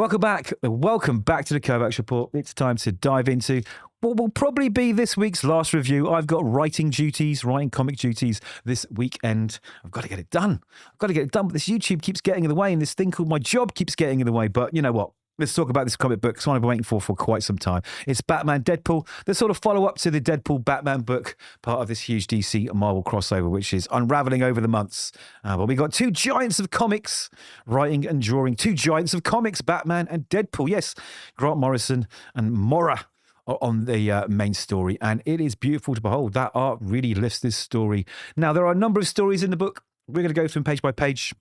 Welcome back. Welcome back to the Kovacs Report. It's time to dive into what will probably be this week's last review. I've got writing comic duties this weekend. I've got to get it done. But this YouTube keeps getting in the way, and this thing called my job keeps getting in the way. But you know what? Let's talk about this comic book. It's one I've been waiting for quite some time. It's Batman Deadpool, the sort of follow-up to the Deadpool Batman book, part of this huge DC Marvel crossover, which is unraveling over the months. But we got two giants of comics, writing and drawing, two giants of comics, Batman and Deadpool. Yes, Grant Morrison and Mora are on the main story, and it is beautiful to behold. That art really lifts this story. Now, there are a number of stories in the book. We're going to go through them page by page,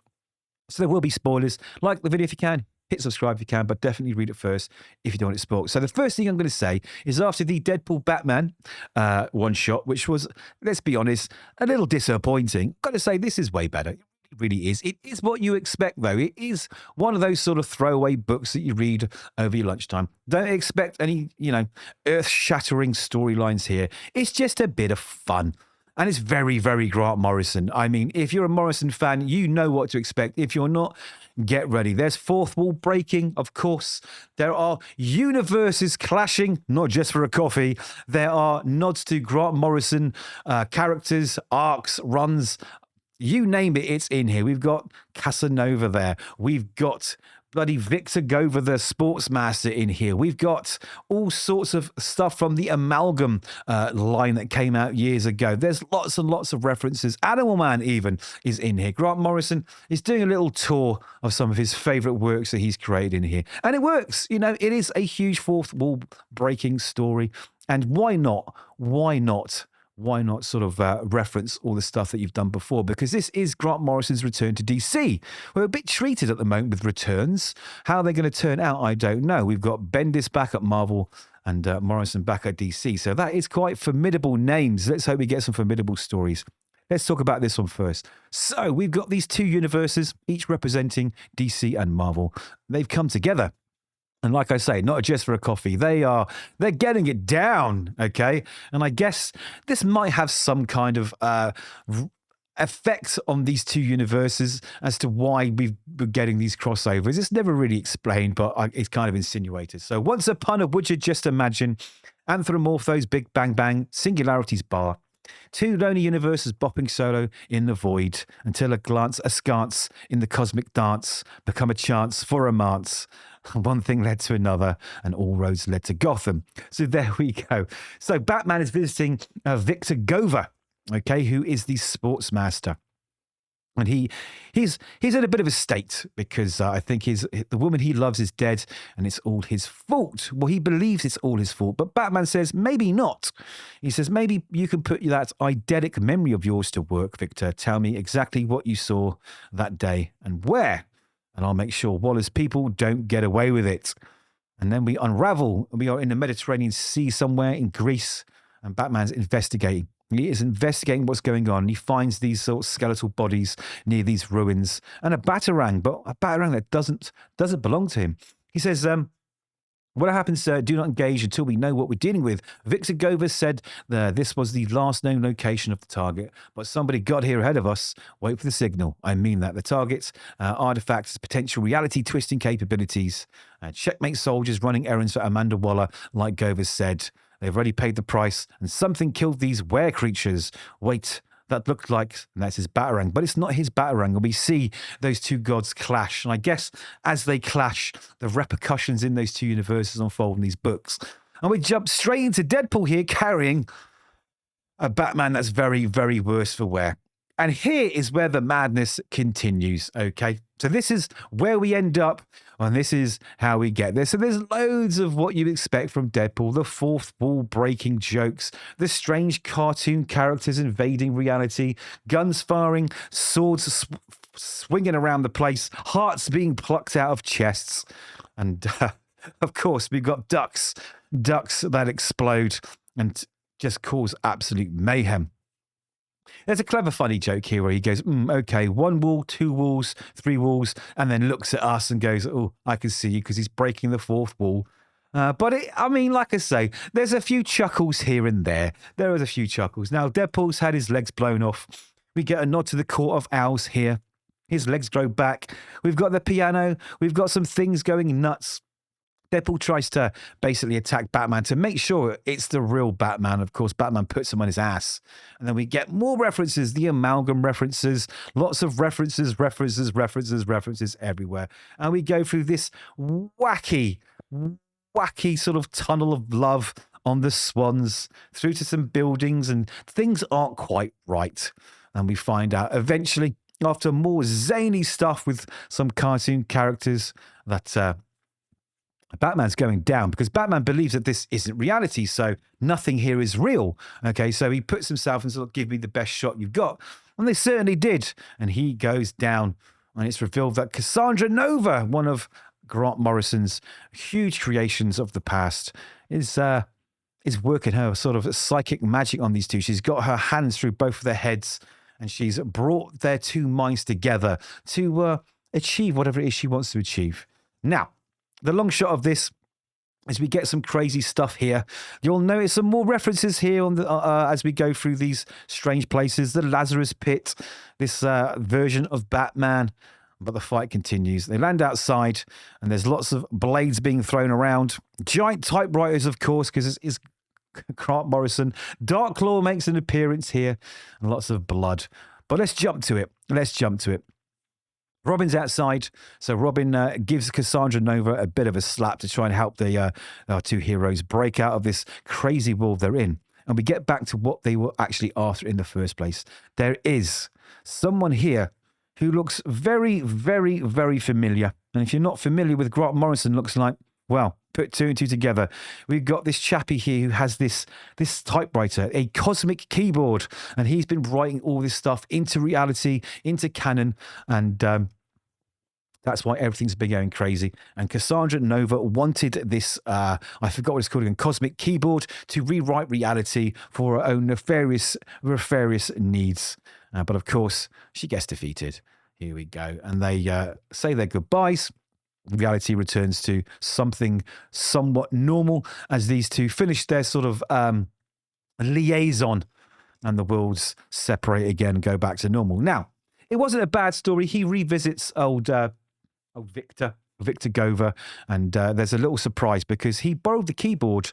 so there will be spoilers. Like the video if you can. Hit subscribe if you can, but definitely read it first if you don't want it spoiled. So the first thing I'm going to say is after the Deadpool Batman one-shot, which was, let's be honest, a little disappointing, I've got to say this is way better. It really is. It is what you expect, though. It is one of those sort of throwaway books that you read over your lunchtime. Don't expect any, earth-shattering storylines here. It's just a bit of fun. And it's very, very Grant Morrison. I mean, if you're a Morrison fan, you know what to expect. If you're not, get ready. There's fourth wall breaking, of course. There are universes clashing, not just for a coffee. There are nods to Grant Morrison characters, arcs, runs. You name it, it's in here. We've got Casanova there. We've got bloody Victor Gova, the Sportsmaster, in here. We've got all sorts of stuff from the Amalgam line that came out years ago. There's lots and lots of references. Animal Man even is in here. Grant Morrison is doing a little tour of some of his favourite works that he's created in here. And it works. It is a huge fourth wall breaking story. And why not? Why not sort of reference all the stuff that you've done before? Because this is Grant Morrison's return to DC. We're a bit treated at the moment with returns. How they're going to turn out, I don't know. We've got Bendis back at Marvel and Morrison back at DC. So that is quite formidable names. Let's hope we get some formidable stories. Let's talk about this one first. So we've got these two universes, each representing DC and Marvel. They've come together. And like I say, not just for a coffee, they're getting it down, okay? And I guess this might have some kind of effect on these two universes as to why we're getting these crossovers. It's never really explained, but it's kind of insinuated. So once upon a would you just imagine, Anthropomorphos, Big Bang Bang, Singularities Bar, two lonely universes bopping solo in the void until askance in the cosmic dance become a chance for romance. One thing led to another, and all roads led to Gotham. So there we go. So Batman is visiting Victor Gova, okay, who is the Sportsmaster. And he's in a bit of a state because I think the woman he loves is dead and it's all his fault. Well, he believes it's all his fault, but Batman says maybe not. He says maybe you can put that eidetic memory of yours to work, Victor. Tell me exactly what you saw that day and where, and I'll make sure Wallace people don't get away with it. And then we unravel. We are in the Mediterranean Sea somewhere in Greece, and Batman's investigating. He is investigating what's going on. He finds these sort of skeletal bodies near these ruins and a batarang, but a batarang that doesn't belong to him. He says, what happens, sir? Do not engage until we know what we're dealing with. Victor Gova said this was the last known location of the target, but somebody got here ahead of us. Wait for the signal. I mean that. The target's artifacts, potential reality twisting capabilities. Checkmate soldiers running errands for Amanda Waller, like Gova said. They've already paid the price, and something killed these were-creatures. Wait, that looked like, and that's his batarang, but it's not his batarang. And we see those two gods clash. And I guess as they clash, the repercussions in those two universes unfold in these books. And we jump straight into Deadpool here, carrying a Batman that's very, very worse for wear. And here is where the madness continues, okay? So this is where we end up, and this is how we get there. So there's loads of what you expect from Deadpool, the fourth wall breaking jokes, the strange cartoon characters invading reality, guns firing, swords swinging around the place, hearts being plucked out of chests. And of course, we've got ducks that explode and just cause absolute mayhem. There's a clever, funny joke here where he goes, okay, one wall, two walls, three walls, and then looks at us and goes, oh, I can see you, because he's breaking the fourth wall. But like I say, there's a few chuckles here and there. There is a few chuckles. Now, Deadpool's had his legs blown off. We get a nod to the Court of Owls here. His legs grow back. We've got the piano. We've got some things going nuts. Deadpool tries to basically attack Batman to make sure it's the real Batman. Of course, Batman puts him on his ass. And then we get more references, the amalgam references, lots of references everywhere. And we go through this wacky sort of tunnel of love on the swans through to some buildings, and things aren't quite right. And we find out eventually, after more zany stuff with some cartoon characters, that Batman's going down because Batman believes that this isn't reality, so nothing here is real. Okay, so he puts himself and sort of, give me the best shot you've got. And they certainly did. And he goes down, and it's revealed that Cassandra Nova, one of Grant Morrison's huge creations of the past, is working her sort of psychic magic on these two. She's got her hands through both of their heads, and she's brought their two minds together to achieve whatever it is she wants to achieve. Now, the long shot of this is we get some crazy stuff here. You'll notice some more references here on the as we go through these strange places. The Lazarus Pit, this version of Batman. But the fight continues. They land outside, and there's lots of blades being thrown around. Giant typewriters, of course, because it's Grant Morrison. Dark Claw makes an appearance here, and lots of blood. But let's jump to it. Robin's outside, so Robin gives Cassandra Nova a bit of a slap to try and help our two heroes break out of this crazy world they're in. And we get back to what they were actually after in the first place. There is someone here who looks very, very, very familiar. And if you're not familiar with Grant Morrison, looks like, well, put two and two together. We've got this chappie here who has this typewriter, a cosmic keyboard, and he's been writing all this stuff into reality, into canon, and that's why everything's been going crazy. And Cassandra Nova wanted this, I forgot what it's called again, cosmic keyboard to rewrite reality for her own nefarious needs. But of course, she gets defeated. Here we go. And they say their goodbyes. Reality returns to something somewhat normal as these two finish their sort of liaison, and the worlds separate again and go back to normal. Now, it wasn't a bad story. He revisits old Victor Gova, and there's a little surprise because he borrowed the keyboard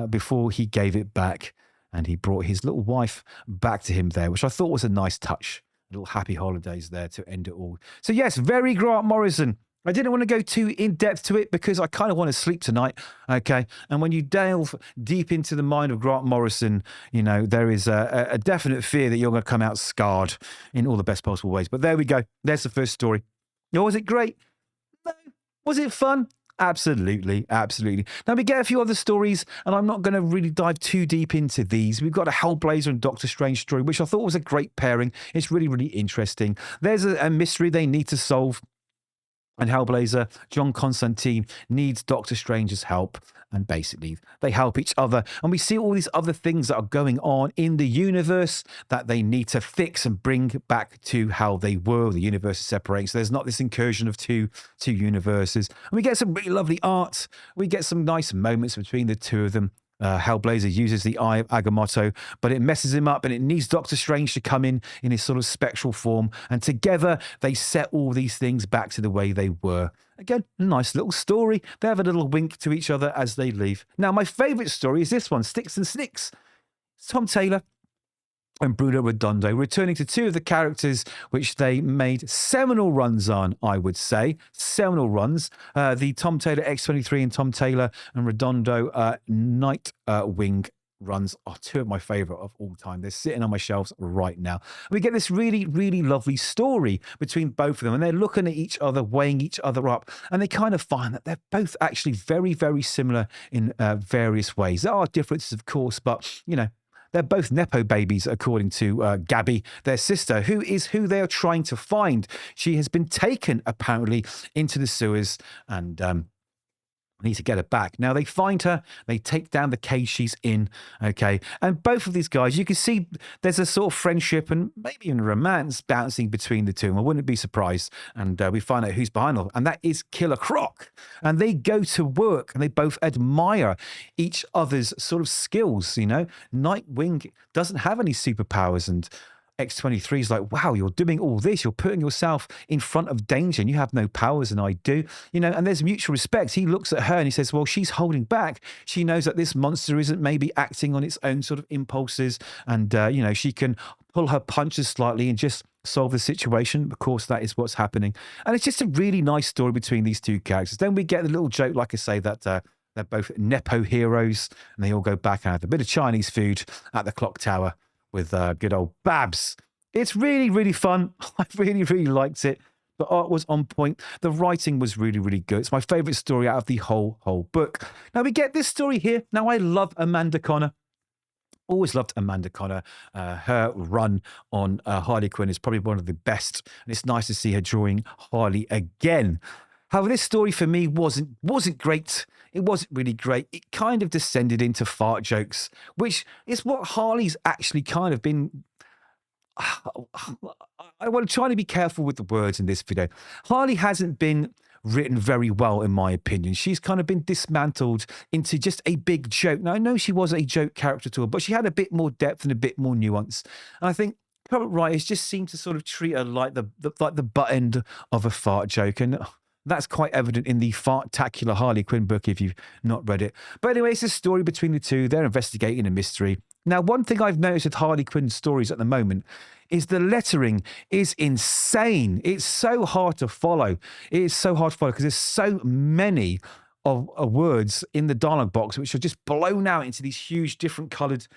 before he gave it back, and he brought his little wife back to him there, which I thought was a nice touch. Little happy holidays there to end it all. So yes, very Grant Morrison. I didn't want to go too in-depth to it because I kind of want to sleep tonight, okay? And when you delve deep into the mind of Grant Morrison, you know, there is a definite fear that you're going to come out scarred in all the best possible ways. But there we go. There's the first story. Oh, was it great? No. Was it fun? Absolutely, absolutely. Now, we get a few other stories, and I'm not going to really dive too deep into these. We've got a Hellblazer and Doctor Strange story, which I thought was a great pairing. It's really, really interesting. There's a mystery they need to solve. And Hellblazer, John Constantine, needs Doctor Strange's help. And basically, they help each other. And we see all these other things that are going on in the universe that they need to fix and bring back to how they were. The universe is separating. So there's not this incursion of two universes. And we get some really lovely art. We get some nice moments between the two of them. Hellblazer uses the Eye of Agamotto, but it messes him up, and it needs Doctor Strange to come in his sort of spectral form, and together they set all these things back to the way they were. Again, a nice little story. They have a little wink to each other as they leave. Now, my favourite story is this one, Sticks and Snicks. Tom Taylor and Bruno Redondo returning to two of the characters which they made seminal runs on, I would say. Seminal runs. The Tom Taylor X-23 and Tom Taylor and Redondo Nightwing runs are two of my favourite of all time. They're sitting on my shelves right now. We get this really, really lovely story between both of them, and they're looking at each other, weighing each other up, and they kind of find that they're both actually very, very similar in various ways. There are differences, of course, but, you know, they're both Nepo babies, according to Gabby, their sister, who is who they are trying to find. She has been taken, apparently, into the sewers, and need to get her back. Now, they find her, they take down the cage she's in, okay? And both of these guys, you can see there's a sort of friendship and maybe even romance bouncing between the two. And I wouldn't be surprised. And we find out who's behind all, and that is Killer Croc. And they go to work, and they both admire each other's sort of skills, you know? Nightwing doesn't have any superpowers, and X-23 is like, wow, you're doing all this. You're putting yourself in front of danger and you have no powers and I do. And there's mutual respect. He looks at her and he says, well, she's holding back. She knows that this monster isn't maybe acting on its own sort of impulses and, she can pull her punches slightly and just solve the situation. Of course, that is what's happening. And it's just a really nice story between these two characters. Then we get the little joke, like I say, that they're both Nepo heroes and they all go back and have a bit of Chinese food at the clock tower with good old Babs. It's really, really fun. I really, really liked it. The art was on point. The writing was really, really good. It's my favourite story out of the whole book. Now we get this story here. Now I love Amanda Connor. Always loved Amanda Connor. Her run on Harley Quinn is probably one of the best. And it's nice to see her drawing Harley again. However, this story for me wasn't great. It wasn't really great. It kind of descended into fart jokes, which is what Harley's actually kind of been. I want to try to be careful with the words in this video. Harley hasn't been written very well, in my opinion. She's kind of been dismantled into just a big joke. Now, I know she was a joke character to her, but she had a bit more depth and a bit more nuance. And I think current writers just seem to sort of treat her like the butt end of a fart joke. And that's quite evident in the Fartacular Harley Quinn book if you've not read it. But anyway, it's a story between the two. They're investigating a mystery. Now, one thing I've noticed with Harley Quinn stories at the moment is the lettering is insane. It's so hard to follow. It is so hard to follow because there's so many of words in the dialogue box which are just blown out into these huge different coloured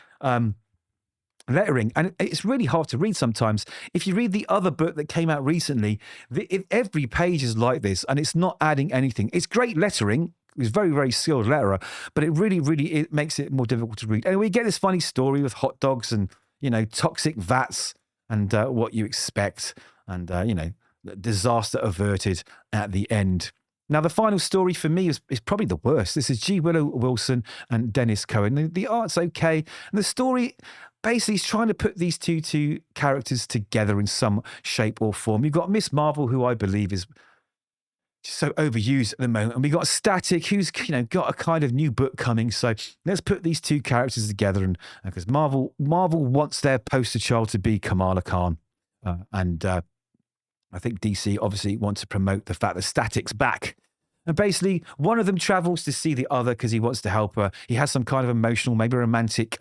lettering, and it's really hard to read sometimes. If you read the other book that came out recently, every page is like this and it's not adding anything. It's great lettering. He's a very, very skilled letterer, but it really makes it more difficult to read. Anyway, we get this funny story with hot dogs and, toxic vats and what you expect and, disaster averted at the end. Now, the final story for me is probably the worst. This is G. Willow Wilson and Dennis Cohen. The art's okay. And the story basically is trying to put these two characters together in some shape or form. You've got Miss Marvel, who I believe is just so overused at the moment. And we got Static, who's, got a kind of new book coming. So let's put these two characters together. And because Marvel wants their poster child to be Kamala Khan. I think DC obviously wants to promote the fact that Static's back. And basically, one of them travels to see the other because he wants to help her. He has some kind of emotional, maybe romantic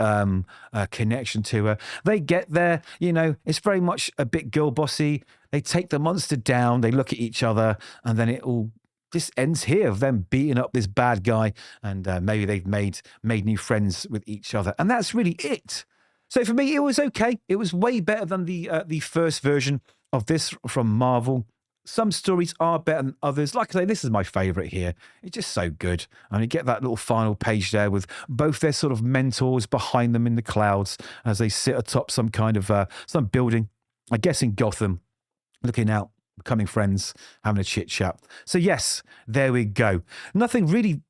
connection to her. They get there, it's very much a bit girl bossy. They take the monster down, they look at each other, and then it all just ends here of them beating up this bad guy. And maybe they've made new friends with each other. And that's really it. So for me, it was okay. It was way better than the first version of this from Marvel. Some stories are better than others. Like I say, this is my favourite here. It's just so good. And you get that little final page there with both their sort of mentors behind them in the clouds as they sit atop some kind of some building, I guess in Gotham, looking out, becoming friends, having a chit chat. So yes, there we go. Nothing really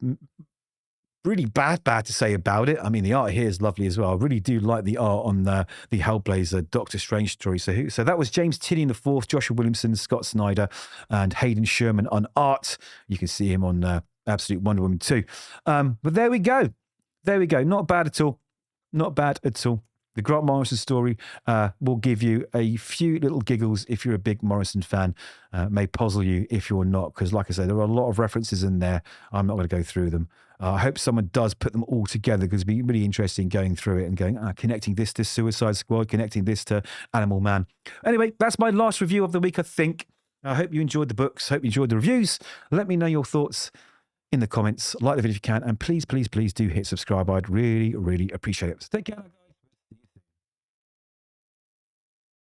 bad to say about it. I mean, the art here is lovely as well. I really do like the art on the Hellblazer Doctor Strange story. So that was James Tynion IV, Joshua Williamson, Scott Snyder, and Hayden Sherman on art. You can see him on Absolute Wonder Woman 2. But there we go. Not bad at all. The Grant Morrison story will give you a few little giggles if you're a big Morrison fan. May puzzle you if you're not, because like I say, there are a lot of references in there. I'm not going to go through them. I hope someone does put them all together because it'd be really interesting going through it and going, connecting this to Suicide Squad, connecting this to Animal Man. Anyway, that's my last review of the week, I think. I hope you enjoyed the books. Hope you enjoyed the reviews. Let me know your thoughts in the comments. Like the video if you can. And please, please, please do hit subscribe. I'd really, really appreciate it. So take care.